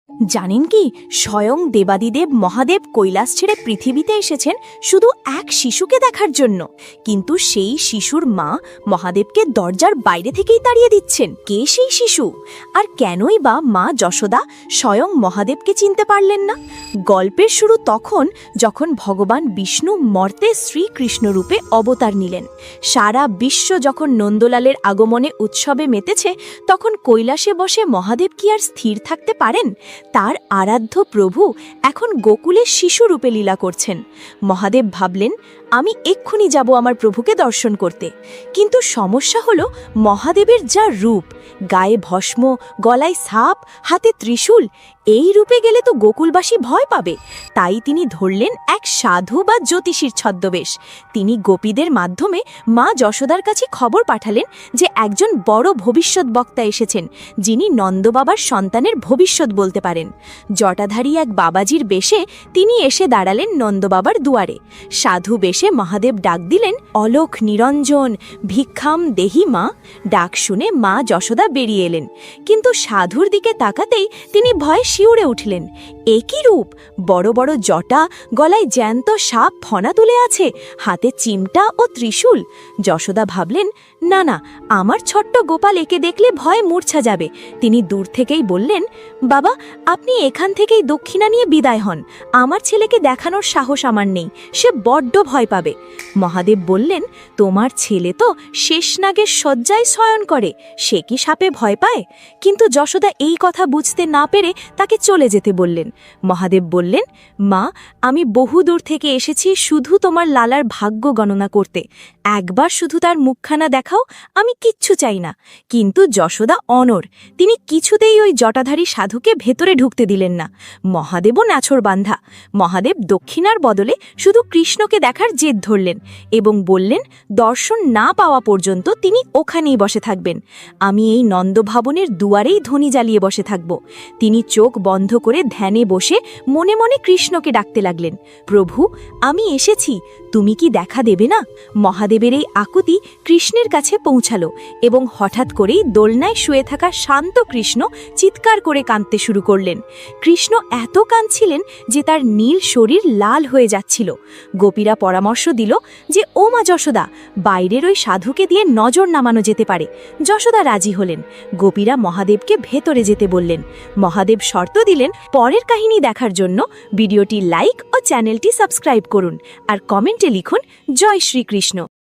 জানেন কি, স্বয়ং দেবাদিদেব মহাদেব কৈলাস ছেড়ে পৃথিবীতে এসেছেন শুধু এক শিশুকে দেখার জন্য। কিন্তু সেই শিশুর মা মহাদেবকে দরজার বাইরে থেকেই তাড়িয়ে দিচ্ছেন। কে সেই শিশু, আর কেনই বা মা যশোদা স্বয়ং মহাদেবকে চিনতে পারলেন না? গল্পের শুরু তখন যখন ভগবান বিষ্ণু মর্তে শ্রীকৃষ্ণ রূপে অবতার নিলেন। সারা বিশ্ব যখন নন্দলালের আগমনে উৎসবে মেতেছে, তখন কৈলাসে বসে মহাদেব কি আর স্থির থাকতে পারেন? তার আরাধ্য প্রভু এখন গোকুলে শিশু রূপে লীলা করছেন। মহাদেব ভাবলেন, আমি এক্ষুনি যাব আমার প্রভুকে দর্শন করতে। কিন্তু সমস্যা হলো, মহাদেবের যা রূপ, গায়ে ভস্ম, গলায় সাপ, হাতে ত্রিশূল, এই রূপে গেলে তো গোকুলবাসী ভয় পাবে। তাই তিনি ধরলেন এক সাধু বা জ্যোতিষীর ছদ্মবেশ। তিনি গোপীদের মাধ্যমে মা যশোদার কাছে খবর পাঠালেন যে একজন বড় ভবিষ্যৎ বক্তা এসেছেন, যিনি নন্দবাবার সন্তানের ভবিষ্যৎ বলতে পারেন। জটাধারী এক বাবাজির বেশে তিনি এসে দাঁড়ালেন নন্দবাবার দুয়ারে। সাধু বেশে মহাদেব ডাক দিলেন, অলোক নিরঞ্জন ভিক্ষাম দেহি মা। ডাক শুনে মা যশোদা বেরিয়ে এলেন, কিন্তু সাধুর দিকে তাকাতেই তিনি ভয়ে শিউরে উঠলেন। একই রূপ, বড় বড় জটা, গলায় জ্যান্ত সাপ ফনা তুলে আছে, হাতে চিমটা ও ত্রিশূল। যশোদা ভাবলেন, না না, আমার ছোট্ট গোপাল একে দেখলে ভয়ে মূর্ছা যাবে। তিনি দূর থেকেই বললেন, বাবা, আপনি এখান থেকেই দক্ষিণা নিয়ে বিদায় হন। আমার ছেলেকে দেখানোর সাহস আমার নেই, সে বড্ড ভয় পাবে। মহাদেব বললেন, তোমার ছেলে তো শেষনাগের শয্যায় শয়ন করে, সে কি সাপে ভয় পায়? কিন্তু যশোদা এই কথা বুঝতে না পেরে তাকে চলে যেতে বললেন। মহাদেব বললেন, মা, আমি বহু দূর থেকে এসেছি শুধু তোমার লালার ভাগ্য গণনা করতে। একবার শুধু তার মুখখানা দেখাও, আমি কিচ্ছু চাই না। কিন্তু যশোদা অনড়, তিনি কিছুতেই ওই জটাধারী সাধুকে ভেতরে ঢুকতে দিলেন না। মহাদেবও নাছোড় বান্ধা। মহাদেব দক্ষিণার বদলে শুধু কৃষ্ণকে দেখার জেদ ধরলেন এবং বললেন, দর্শন না পাওয়া পর্যন্ত তিনি ওখানেই বসে থাকবেন। আমি এই নন্দভবনের দুয়ারেই ধ্বনি জ্বালিয়ে বসে থাকব। তিনি চোখ বন্ধ করে ধ্যানে বসে মনে মনে কৃষ্ণকে ডাকতে লাগলেন, প্রভু, আমি এসেছি, তুমি কি দেখা দেবে না? মহাদেবের এই আকুতি কৃষ্ণের কাছে পৌঁছালো এবং হঠাৎ করেই দোলনায় শুয়ে থাকা শান্ত কৃষ্ণ চিৎকার করে কাঁদতে শুরু করলেন। কৃষ্ণ এত কাঁদছিলেন যে তার নীল শরীর লাল হয়ে যাচ্ছিল। গোপীরা পরামর্শ দিল যে, ও মা যশোদা, বাইরের ওই সাধুকে দিয়ে নজর নামানো যেতে পারে। যশোদা রাজি হলেন। গোপীরা মহাদেবকে ভেতরে যেতে বললেন। মহাদেব শর্ত দিলেন, পরের কাহিনী দেখার জন্য ভিডিওটি লাইক ও চ্যানেলটি সাবস্ক্রাইব করুন আর কমেন্টে লিখুন, জয় শ্রীকৃষ্ণ।